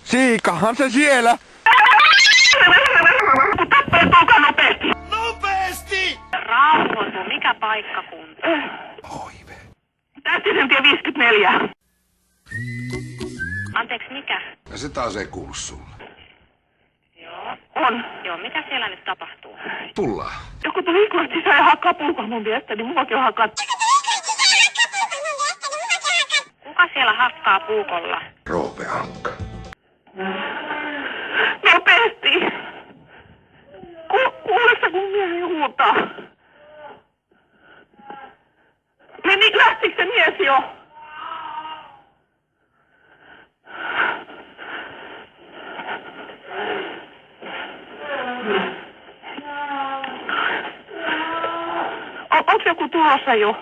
Siikahan se siellä! Tappelutuukaan nopeasti! Nopeesti! Rauhoitu, mikä paikkakunta? Oive. Tähtisentie 54. Anteeksi, mikä? Ja se taas ei kuulu sulle. Joo. On. Joo, mitä siellä nyt tapahtuu? Tullaan. Joku tuli ikkunasta sisään ja hakkaa puukon mun viestä, niin mullakin on hakkaa. Kuka siellä hakkaa puukolla? Roope Ankka. Nopeasti! Kuuletko kun mieheni huutaa? Lähtikö se mies jo? Onko joku tulossa jo?